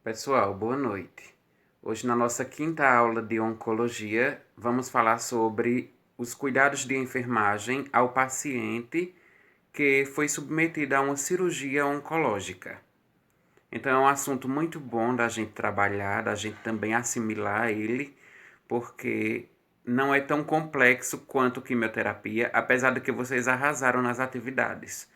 Pessoal, boa noite. Hoje, na nossa quinta aula de oncologia, vamos falar sobre os cuidados de enfermagem ao paciente que foi submetido a uma cirurgia oncológica. Então, é um assunto muito bom da gente trabalhar, da gente também assimilar ele, porque não é tão complexo quanto quimioterapia, apesar de que vocês arrasaram nas atividades.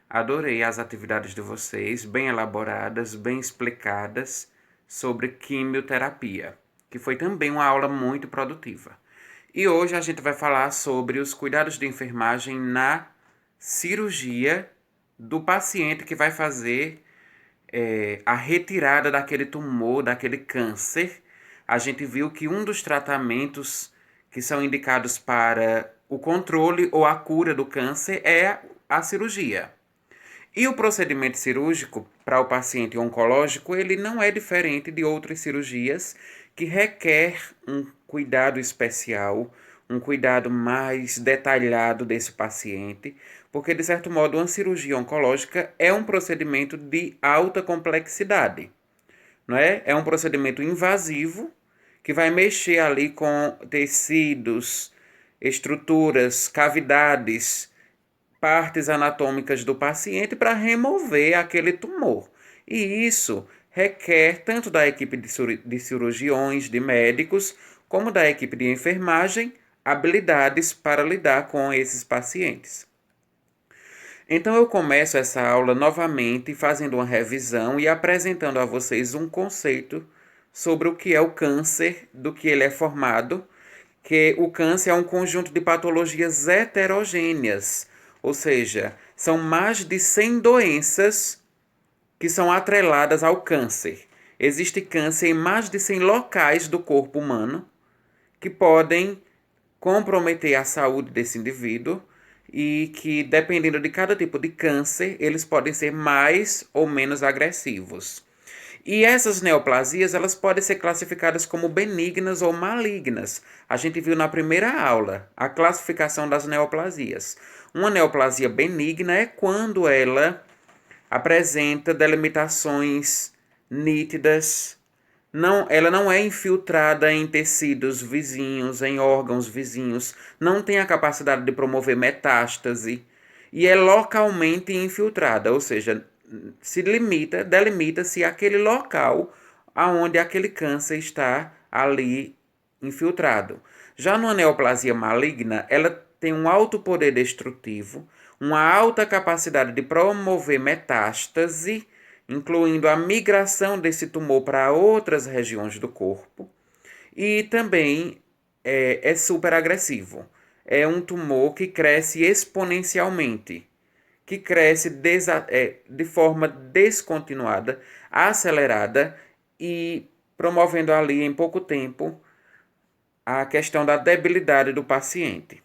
Adorei as atividades de vocês, bem elaboradas, bem explicadas sobre quimioterapia, que foi também uma aula muito produtiva. E hoje a gente vai falar sobre os cuidados de enfermagem na cirurgia do paciente que vai fazer a retirada daquele tumor, daquele câncer. A gente viu que um dos tratamentos que são indicados para o controle ou a cura do câncer é a cirurgia. E o procedimento cirúrgico para o paciente oncológico, ele não é diferente de outras cirurgias que requer um cuidado especial, um cuidado mais detalhado desse paciente, porque de certo modo uma cirurgia oncológica é um procedimento de alta complexidade, não é? É um procedimento invasivo que vai mexer ali com tecidos, estruturas, cavidades, partes anatômicas do paciente para remover aquele tumor. E isso requer tanto da equipe de cirurgiões, de médicos, como da equipe de enfermagem, habilidades para lidar com esses pacientes. Então eu começo essa aula novamente fazendo uma revisão e apresentando a vocês um conceito sobre o que é o câncer, do que ele é formado, que o câncer é um conjunto de patologias heterogêneas, ou seja, são mais de 100 doenças que são atreladas ao câncer. Existe câncer em mais de 100 locais do corpo humano que podem comprometer a saúde desse indivíduo e que, dependendo de cada tipo de câncer, eles podem ser mais ou menos agressivos. E essas neoplasias, elas podem ser classificadas como benignas ou malignas. A gente viu na primeira aula a classificação das neoplasias. Uma neoplasia benigna é quando ela apresenta delimitações nítidas, ela não é infiltrada em tecidos vizinhos, em órgãos vizinhos, não tem a capacidade de promover metástase e é localmente infiltrada, ou seja, delimita-se aquele local aonde aquele câncer está ali infiltrado. Já numa neoplasia maligna, ela tem um alto poder destrutivo, uma alta capacidade de promover metástase, incluindo a migração desse tumor para outras regiões do corpo, e também é super agressivo. É um tumor que cresce exponencialmente, que cresce de forma descontinuada, acelerada e promovendo ali em pouco tempo a questão da debilidade do paciente.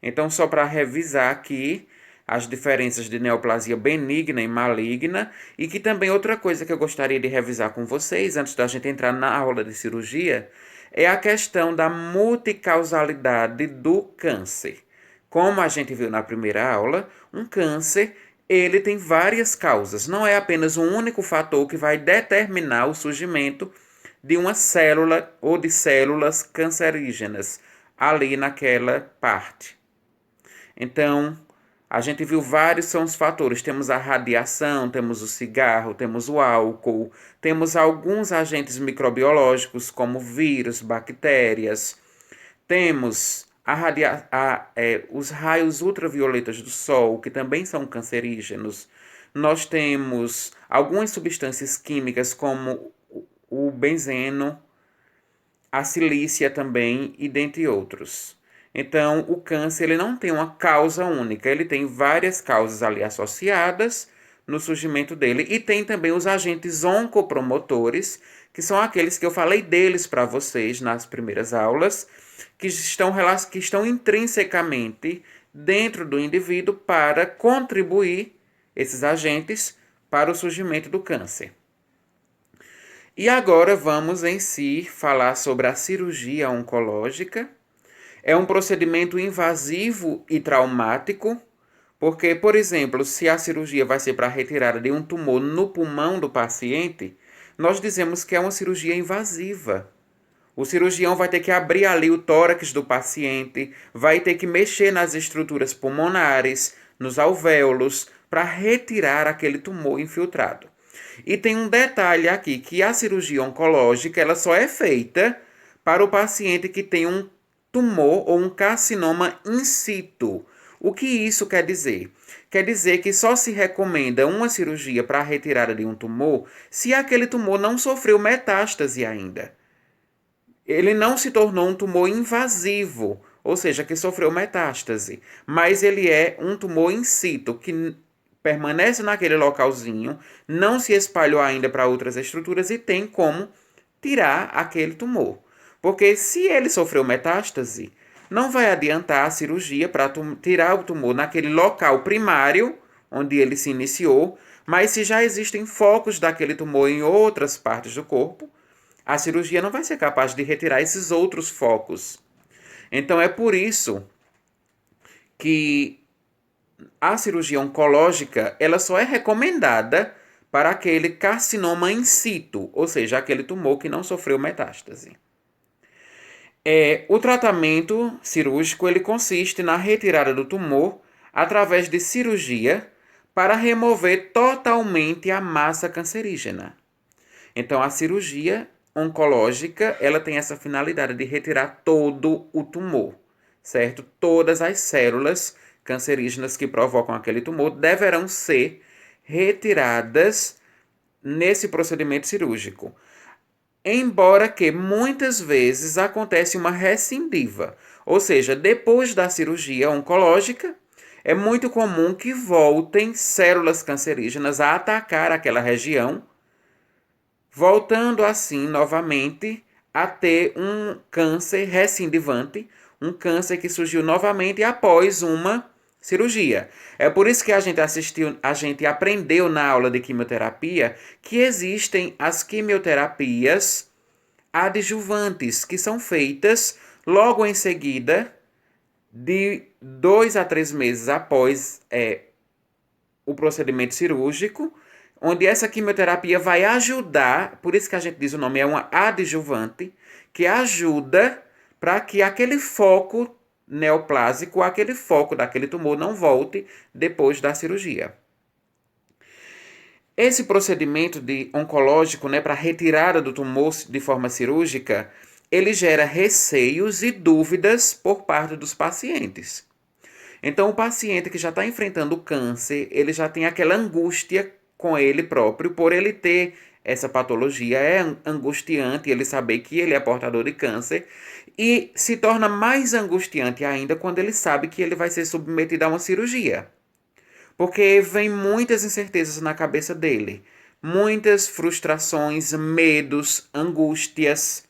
Então, só para revisar aqui as diferenças de neoplasia benigna e maligna, e que também outra coisa que eu gostaria de revisar com vocês, antes da gente entrar na aula de cirurgia, é a questão da multicausalidade do câncer. Como a gente viu na primeira aula, um câncer ele tem várias causas, não é apenas um único fator que vai determinar o surgimento de uma célula ou de células cancerígenas ali naquela parte. Então, a gente viu vários são os fatores. Temos a radiação, temos o cigarro, temos o álcool, temos alguns agentes microbiológicos como vírus, bactérias, temos os raios ultravioletas do sol, que também são cancerígenos. Nós temos algumas substâncias químicas como o benzeno, a silícia também e dentre outros. Então, o câncer ele não tem uma causa única, ele tem várias causas ali associadas no surgimento dele e tem também os agentes oncopromotores, que são aqueles que eu falei deles para vocês nas primeiras aulas, que estão intrinsecamente dentro do indivíduo para contribuir esses agentes para o surgimento do câncer. E agora vamos em si falar sobre a cirurgia oncológica. É um procedimento invasivo e traumático, porque, por exemplo, se a cirurgia vai ser para a retirada de um tumor no pulmão do paciente, nós dizemos que é uma cirurgia invasiva. O cirurgião vai ter que abrir ali o tórax do paciente, vai ter que mexer nas estruturas pulmonares, nos alvéolos, para retirar aquele tumor infiltrado. E tem um detalhe aqui, que a cirurgia oncológica ela só é feita para o paciente que tem um tumor ou um carcinoma in situ. O que isso quer dizer? Quer dizer que só se recomenda uma cirurgia para a retirada de um tumor se aquele tumor não sofreu metástase ainda. Ele não se tornou um tumor invasivo, ou seja, que sofreu metástase, mas ele é um tumor in situ, que permanece naquele localzinho, não se espalhou ainda para outras estruturas e tem como tirar aquele tumor. Porque se ele sofreu metástase, não vai adiantar a cirurgia para tirar o tumor naquele local primário, onde ele se iniciou, mas se já existem focos daquele tumor em outras partes do corpo, a cirurgia não vai ser capaz de retirar esses outros focos. Então é por isso que a cirurgia oncológica ela só é recomendada para aquele carcinoma in situ, ou seja, aquele tumor que não sofreu metástase. O tratamento cirúrgico ele consiste na retirada do tumor através de cirurgia para remover totalmente a massa cancerígena. Então, a cirurgia oncológica ela tem essa finalidade de retirar todo o tumor, certo? Todas as células cancerígenas que provocam aquele tumor deverão ser retiradas nesse procedimento cirúrgico. Embora que muitas vezes acontece uma recidiva, ou seja, depois da cirurgia oncológica, é muito comum que voltem células cancerígenas a atacar aquela região, voltando assim novamente a ter um câncer recidivante, um câncer que surgiu novamente após uma cirurgia. É por isso que a gente aprendeu na aula de quimioterapia que existem as quimioterapias adjuvantes, que são feitas logo em seguida, de 2 a 3 meses após o procedimento cirúrgico, onde essa quimioterapia vai ajudar, por isso que a gente diz o nome, é uma adjuvante, que ajuda para que aquele foco neoplásico, aquele foco daquele tumor não volte depois da cirurgia. Esse procedimento oncológico, para retirada do tumor de forma cirúrgica, ele gera receios e dúvidas por parte dos pacientes. Então, o paciente que já está enfrentando o câncer, ele já tem aquela angústia com ele próprio, por ele ter essa patologia. É angustiante ele saber que ele é portador de câncer, e se torna mais angustiante ainda quando ele sabe que ele vai ser submetido a uma cirurgia. Porque vem muitas incertezas na cabeça dele, muitas frustrações, medos, angústias,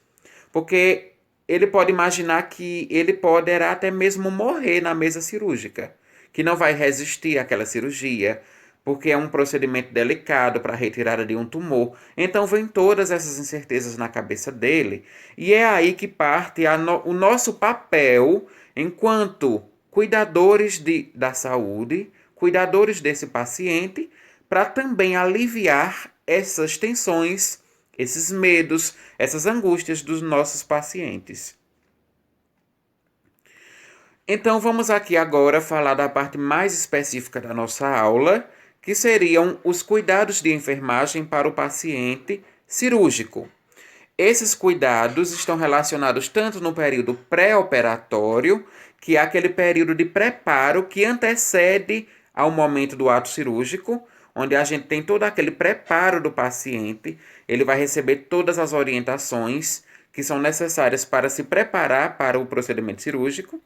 porque ele pode imaginar que ele poderá até mesmo morrer na mesa cirúrgica, que não vai resistir àquela cirurgia, porque é um procedimento delicado para a retirada de um tumor. Então vem todas essas incertezas na cabeça dele, e é aí que parte o nosso papel enquanto cuidadores da saúde, cuidadores desse paciente, para também aliviar essas tensões, esses medos, essas angústias dos nossos pacientes. Então vamos aqui agora falar da parte mais específica da nossa aula, que seriam os cuidados de enfermagem para o paciente cirúrgico. Esses cuidados estão relacionados tanto no período pré-operatório, que é aquele período de preparo que antecede ao momento do ato cirúrgico, onde a gente tem todo aquele preparo do paciente, ele vai receber todas as orientações que são necessárias para se preparar para o procedimento cirúrgico.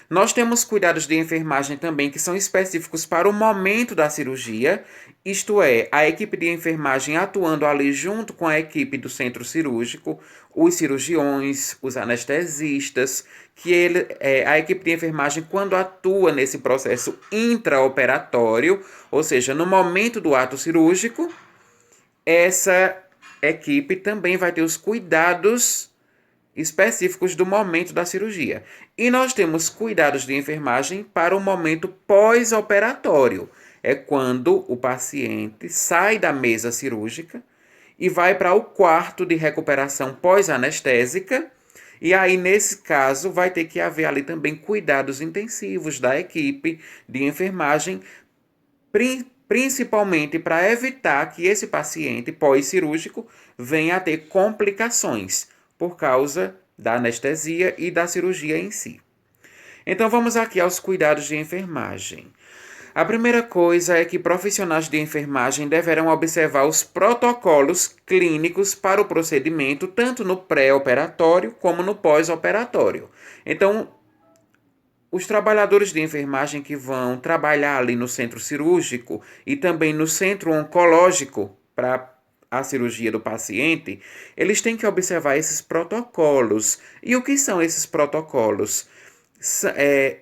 Nós temos cuidados de enfermagem também que são específicos para o momento da cirurgia, isto é, a equipe de enfermagem atuando ali junto com a equipe do centro cirúrgico, os cirurgiões, os anestesistas, a equipe de enfermagem, quando atua nesse processo intraoperatório, ou seja, no momento do ato cirúrgico, essa equipe também vai ter os cuidados específicos do momento da cirurgia. E nós temos cuidados de enfermagem para o momento pós-operatório. É quando o paciente sai da mesa cirúrgica e vai para o quarto de recuperação pós-anestésica. E aí, nesse caso, vai ter que haver ali também cuidados intensivos da equipe de enfermagem, principalmente para evitar que esse paciente pós-cirúrgico venha a ter complicações por causa da anestesia e da cirurgia em si. Então vamos aqui aos cuidados de enfermagem. A primeira coisa é que profissionais de enfermagem deverão observar os protocolos clínicos para o procedimento, tanto no pré-operatório como no pós-operatório. Então, os trabalhadores de enfermagem que vão trabalhar ali no centro cirúrgico e também no centro oncológico para a cirurgia do paciente, eles têm que observar esses protocolos. E o que são esses protocolos?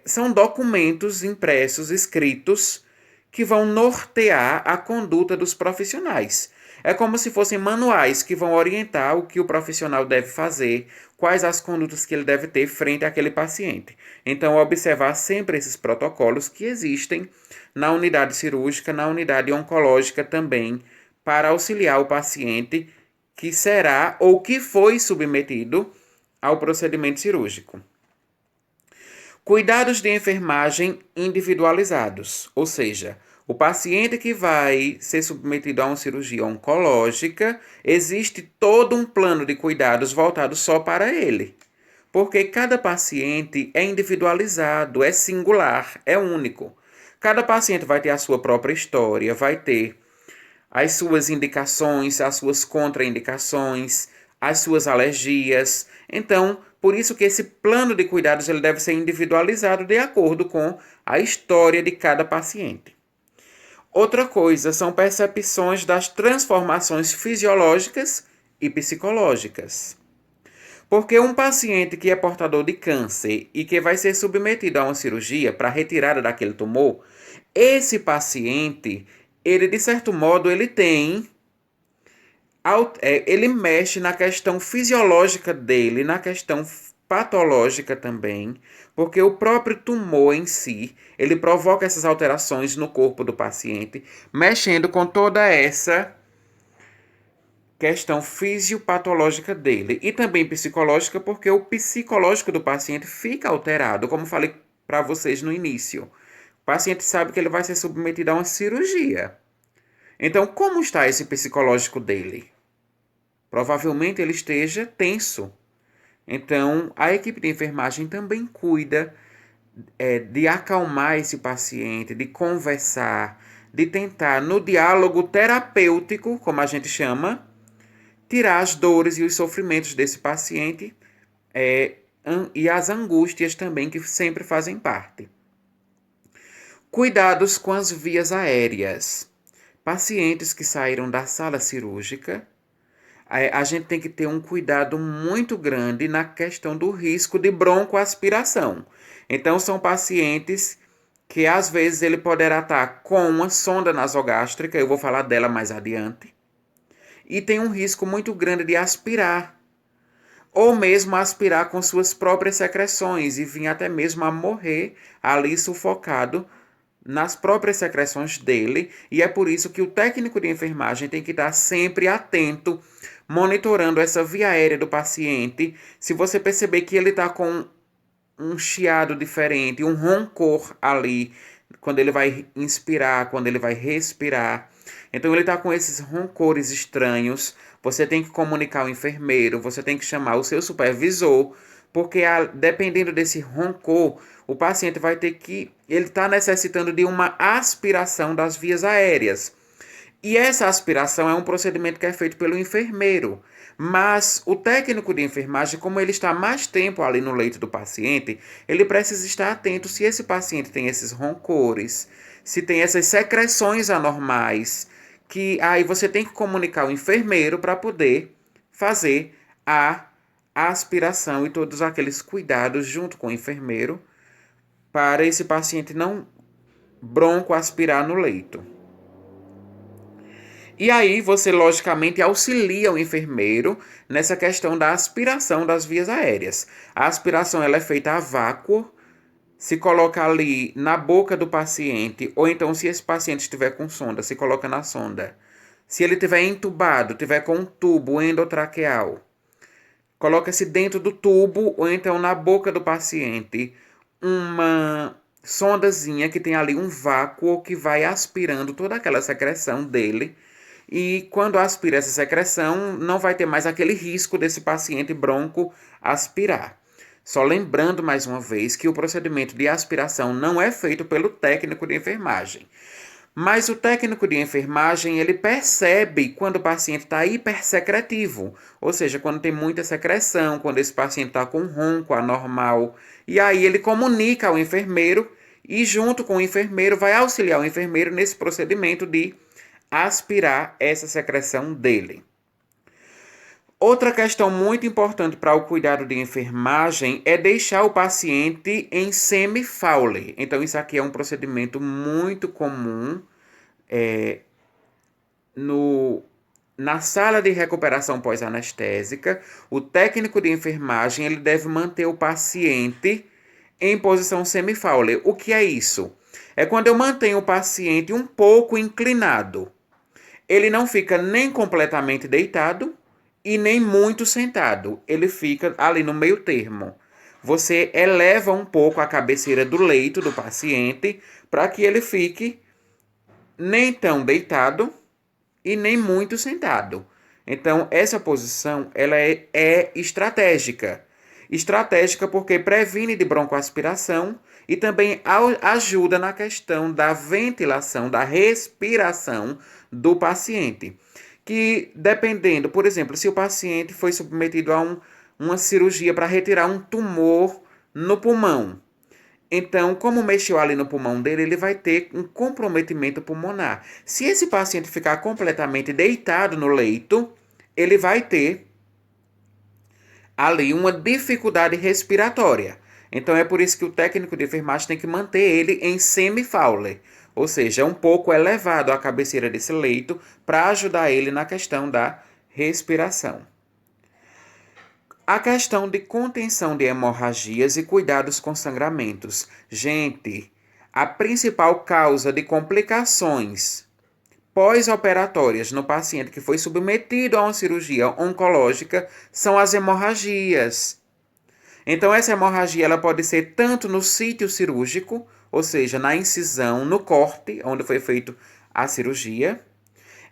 São documentos impressos, escritos, que vão nortear a conduta dos profissionais. É como se fossem manuais que vão orientar o que o profissional deve fazer, quais as condutas que ele deve ter frente àquele paciente. Então, observar sempre esses protocolos que existem na unidade cirúrgica, na unidade oncológica também, para auxiliar o paciente que será ou que foi submetido ao procedimento cirúrgico. Cuidados de enfermagem individualizados, ou seja, o paciente que vai ser submetido a uma cirurgia oncológica, existe todo um plano de cuidados voltado só para ele. Porque cada paciente é individualizado, é singular, é único. Cada paciente vai ter a sua própria história, vai ter as suas indicações, as suas contraindicações, as suas alergias. Então, por isso que esse plano de cuidados ele deve ser individualizado de acordo com a história de cada paciente. Outra coisa são percepções das transformações fisiológicas e psicológicas. Porque um paciente que é portador de câncer e que vai ser submetido a uma cirurgia para retirada daquele tumor, esse paciente, ele de certo modo, ele mexe na questão fisiológica dele, na questão patológica também, porque o próprio tumor em si, ele provoca essas alterações no corpo do paciente, mexendo com toda essa questão fisiopatológica dele e também psicológica, porque o psicológico do paciente fica alterado, como falei para vocês no início. O paciente sabe que ele vai ser submetido a uma cirurgia. Então, como está esse psicológico dele? Provavelmente ele esteja tenso. Então, a equipe de enfermagem também cuida de acalmar esse paciente, de conversar, de tentar, no diálogo terapêutico, como a gente chama, tirar as dores e os sofrimentos desse paciente e as angústias também, que sempre fazem parte. Cuidados com as vias aéreas. Pacientes que saíram da sala cirúrgica, a gente tem que ter um cuidado muito grande na questão do risco de broncoaspiração. Então, são pacientes que às vezes ele poderá estar com uma sonda nasogástrica, eu vou falar dela mais adiante, e tem um risco muito grande de aspirar, ou mesmo aspirar com suas próprias secreções e vir até mesmo a morrer ali sufocado nas próprias secreções dele, e é por isso que o técnico de enfermagem tem que estar sempre atento, monitorando essa via aérea do paciente. Se você perceber que ele está com um chiado diferente, um roncor ali, quando ele vai inspirar, quando ele vai respirar, então ele está com esses roncores estranhos, você tem que comunicar ao enfermeiro, você tem que chamar o seu supervisor, porque dependendo desse roncor, o paciente vai ter que, ele está necessitando de uma aspiração das vias aéreas. E essa aspiração é um procedimento que é feito pelo enfermeiro. Mas o técnico de enfermagem, como ele está mais tempo ali no leito do paciente, ele precisa estar atento se esse paciente tem esses roncores, se tem essas secreções anormais, que aí você tem que comunicar ao enfermeiro para poder fazer a aspiração e todos aqueles cuidados junto com o enfermeiro para esse paciente não broncoaspirar no leito. E aí você, logicamente, auxilia o enfermeiro nessa questão da aspiração das vias aéreas. A aspiração ela é feita a vácuo, se coloca ali na boca do paciente, ou então se esse paciente estiver com sonda, se coloca na sonda. Se ele tiver entubado, tiver com um tubo endotraqueal, coloca-se dentro do tubo ou então na boca do paciente uma sondazinha que tem ali um vácuo que vai aspirando toda aquela secreção dele. E quando aspira essa secreção, não vai ter mais aquele risco desse paciente bronco aspirar. Só lembrando mais uma vez que o procedimento de aspiração não é feito pelo técnico de enfermagem. Mas o técnico de enfermagem, ele percebe quando o paciente está hipersecretivo, ou seja, quando tem muita secreção, quando esse paciente está com ronco anormal. E aí ele comunica ao enfermeiro e junto com o enfermeiro vai auxiliar o enfermeiro nesse procedimento de aspirar essa secreção dele. Outra questão muito importante para o cuidado de enfermagem é deixar o paciente em semi-Fowler. Então, isso aqui é um procedimento muito comum na sala de recuperação pós-anestésica. O técnico de enfermagem ele deve manter o paciente em posição semi-Fowler. O que é isso? É quando eu mantenho o paciente um pouco inclinado. Ele não fica nem completamente deitado e nem muito sentado. Ele fica ali no meio termo. Você eleva um pouco a cabeceira do leito do paciente para que ele fique nem tão deitado e nem muito sentado. Então, essa posição ela é estratégica. Estratégica porque previne de broncoaspiração e também ajuda na questão da ventilação, da respiração do paciente. Que dependendo, por exemplo, se o paciente foi submetido a uma cirurgia para retirar um tumor no pulmão, então, como mexeu ali no pulmão dele, ele vai ter um comprometimento pulmonar. Se esse paciente ficar completamente deitado no leito, ele vai ter ali uma dificuldade respiratória. Então, é por isso que o técnico de enfermagem tem que manter ele em semi-Fowler, ou seja, um pouco elevado a cabeceira desse leito para ajudar ele na questão da respiração. A questão de contenção de hemorragias e cuidados com sangramentos. Gente, a principal causa de complicações pós-operatórias no paciente que foi submetido a uma cirurgia oncológica são as hemorragias. Então, essa hemorragia ela pode ser tanto no sítio cirúrgico, ou seja, na incisão, no corte, onde foi feita a cirurgia.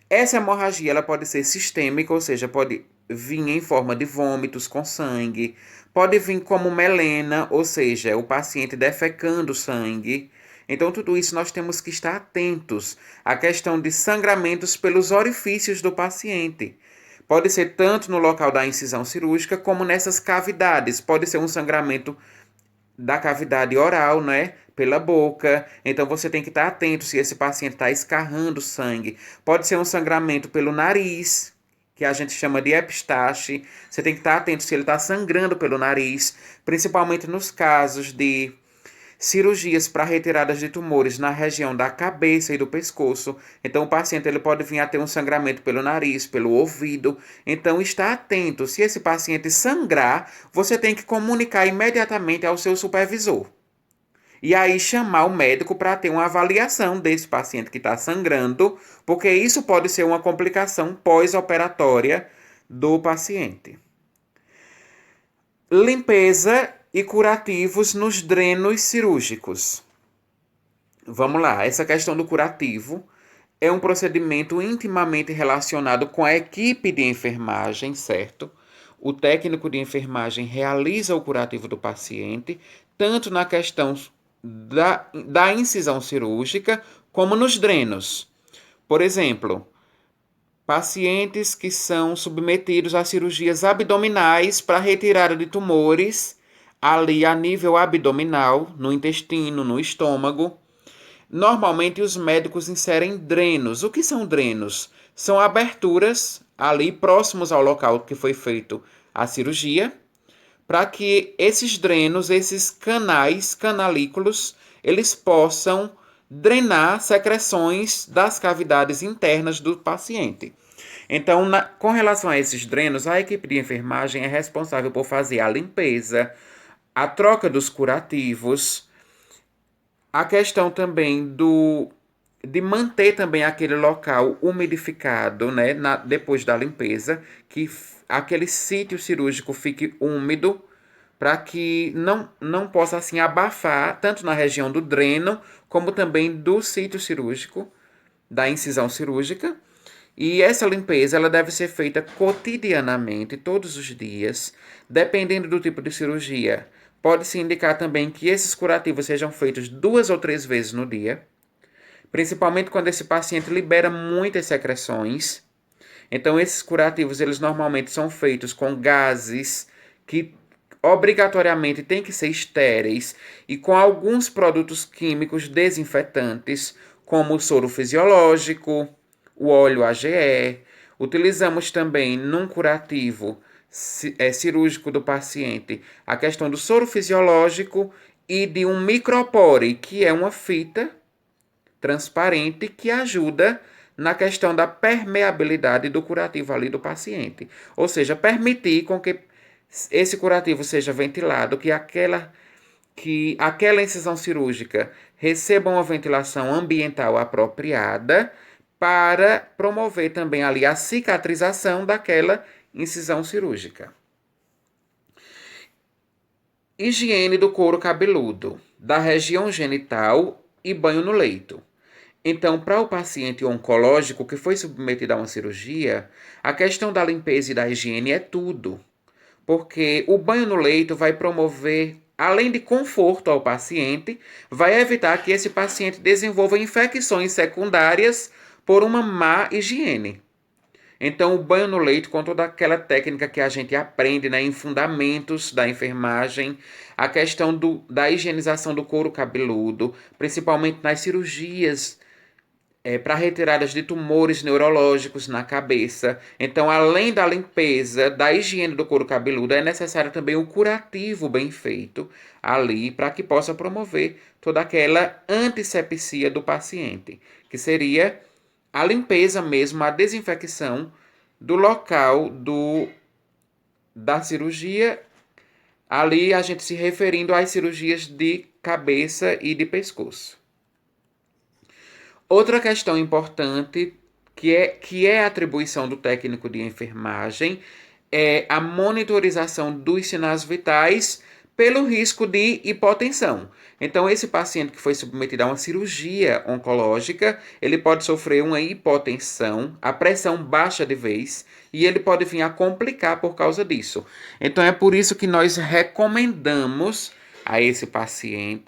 Essa hemorragia ela pode ser sistêmica, ou seja, pode vir em forma de vômitos com sangue, pode vir como melena, ou seja, o paciente defecando sangue. Então, tudo isso nós temos que estar atentos à questão de sangramentos pelos orifícios do paciente. Pode ser tanto no local da incisão cirúrgica como nessas cavidades. Pode ser um sangramento da cavidade oral, né? Pela boca. Então você tem que estar atento se esse paciente está escarrando sangue. Pode ser um sangramento pelo nariz, que a gente chama de epistaxe. Você tem que estar atento se ele está sangrando pelo nariz, principalmente nos casos de cirurgias para retiradas de tumores na região da cabeça e do pescoço. Então, o paciente ele pode vir a ter um sangramento pelo nariz, pelo ouvido. Então, está atento. Se esse paciente sangrar, você tem que comunicar imediatamente ao seu supervisor. E aí, chamar o médico para ter uma avaliação desse paciente que está sangrando, porque isso pode ser uma complicação pós-operatória do paciente. Limpeza e curativos nos drenos cirúrgicos. Vamos lá, essa questão do curativo é um procedimento intimamente relacionado com a equipe de enfermagem, certo? O técnico de enfermagem realiza o curativo do paciente, tanto na questão da incisão cirúrgica, como nos drenos. Por exemplo, pacientes que são submetidos a cirurgias abdominais para retirada de tumores ali a nível abdominal, no intestino, no estômago. Normalmente os médicos inserem drenos. O que são drenos? São aberturas ali próximos ao local que foi feito a cirurgia, para que esses drenos, esses canais, canalículos, eles possam drenar secreções das cavidades internas do paciente. Então, com relação a esses drenos, a equipe de enfermagem é responsável por fazer a limpeza, a troca dos curativos, a questão também do de manter também aquele local umidificado, né, depois da limpeza, que aquele sítio cirúrgico fique úmido, para que não possa assim abafar, tanto na região do dreno, como também do sítio cirúrgico, da incisão cirúrgica. E essa limpeza ela deve ser feita cotidianamente, todos os dias, dependendo do tipo de cirurgia. Pode-se indicar também que esses curativos sejam feitos 2 ou 3 vezes no dia, principalmente quando esse paciente libera muitas secreções. Então, esses curativos, eles normalmente são feitos com gases que obrigatoriamente têm que ser estéreis e com alguns produtos químicos desinfetantes, como o soro fisiológico, o óleo AGE. Utilizamos também num curativo cirúrgico do paciente a questão do soro fisiológico e de um micropore, que é uma fita transparente que ajuda na questão da permeabilidade do curativo ali do paciente. Ou seja, permitir com que esse curativo seja ventilado, que aquela incisão cirúrgica receba uma ventilação ambiental apropriada para promover também ali a cicatrização daquela incisão cirúrgica. Higiene do couro cabeludo, da região genital e banho no leito. Então, para o paciente oncológico que foi submetido a uma cirurgia, a questão da limpeza e da higiene é tudo, porque o banho no leito vai promover, além de conforto ao paciente, vai evitar que esse paciente desenvolva infecções secundárias por uma má higiene. Então, o banho no leito, com toda aquela técnica que a gente aprende, né, em fundamentos da enfermagem, a questão da higienização do couro cabeludo, principalmente nas cirurgias para retiradas de tumores neurológicos na cabeça. Então, além da limpeza, da higiene do couro cabeludo, é necessário também o curativo bem feito ali para que possa promover toda aquela antisepsia do paciente, que seria a limpeza mesmo, a desinfecção do local da cirurgia, ali a gente se referindo às cirurgias de cabeça e de pescoço. Outra questão importante, que é a atribuição do técnico de enfermagem, é a monitorização dos sinais vitais pelo risco de hipotensão. Então, esse paciente que foi submetido a uma cirurgia oncológica, ele pode sofrer uma hipotensão, a pressão baixa de vez, e ele pode vir a complicar por causa disso. Então, é por isso que nós recomendamos a esse paciente,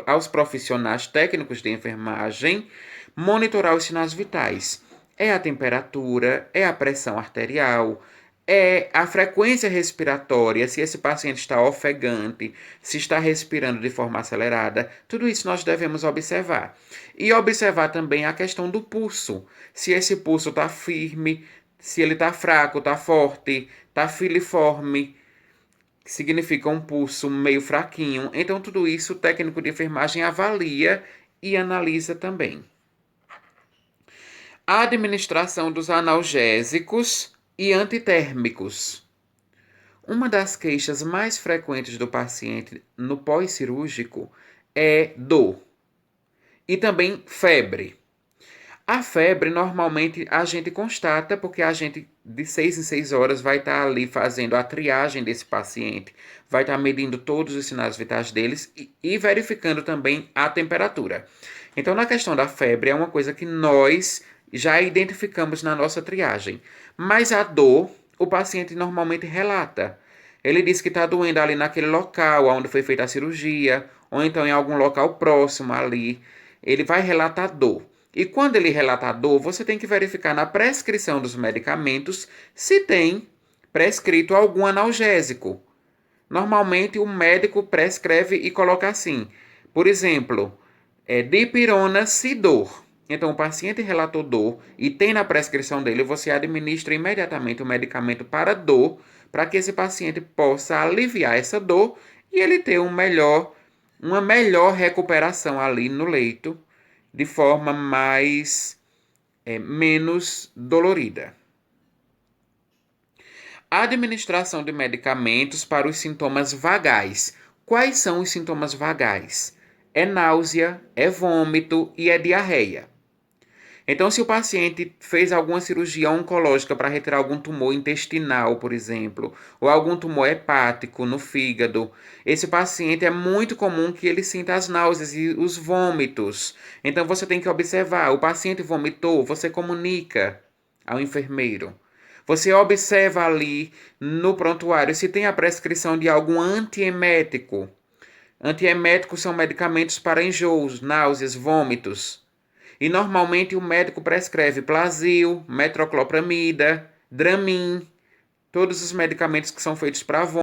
aos profissionais técnicos de enfermagem, monitorar os sinais vitais. É a temperatura, é a pressão arterial, é a frequência respiratória, se esse paciente está ofegante, se está respirando de forma acelerada, tudo isso nós devemos observar. E observar também a questão do pulso, se esse pulso está firme, se ele está fraco, está forte, está filiforme, que significa um pulso meio fraquinho. Então, tudo isso o técnico de enfermagem avalia e analisa também. A administração dos analgésicos e antitérmicos. Uma das queixas mais frequentes do paciente no pós-cirúrgico é dor e também febre. A febre, normalmente, a gente constata porque a gente, de 6 em 6 horas, vai estar ali fazendo a triagem desse paciente, vai estar medindo todos os sinais vitais deles e verificando também a temperatura. Então, na questão da febre, é uma coisa que nós já identificamos na nossa triagem. Mas a dor, o paciente normalmente relata. Ele diz que está doendo ali naquele local onde foi feita a cirurgia, ou então em algum local próximo ali. Ele vai relatar dor. E quando ele relata a dor, você tem que verificar na prescrição dos medicamentos se tem prescrito algum analgésico. Normalmente o médico prescreve e coloca assim, por exemplo, dipirona se dor. Então o paciente relatou dor e tem na prescrição dele, você administra imediatamente o medicamento para dor, para que esse paciente possa aliviar essa dor e ele ter uma melhor recuperação ali no leito, de forma menos dolorida. A administração de medicamentos para os sintomas vagais. Quais são os sintomas vagais? é náusea, é vômito e é diarreia. Então, se o paciente fez alguma cirurgia oncológica para retirar algum tumor intestinal, por exemplo, ou algum tumor hepático no fígado, esse paciente é muito comum que ele sinta as náuseas e os vômitos. Então, você tem que observar: o paciente vomitou, você comunica ao enfermeiro. Você observa ali no prontuário se tem a prescrição de algum antiemético. Antieméticos são medicamentos para enjoos, náuseas, vômitos. E normalmente o médico prescreve Plasil, metoclopramida, Dramin, todos os medicamentos que são feitos para vômito.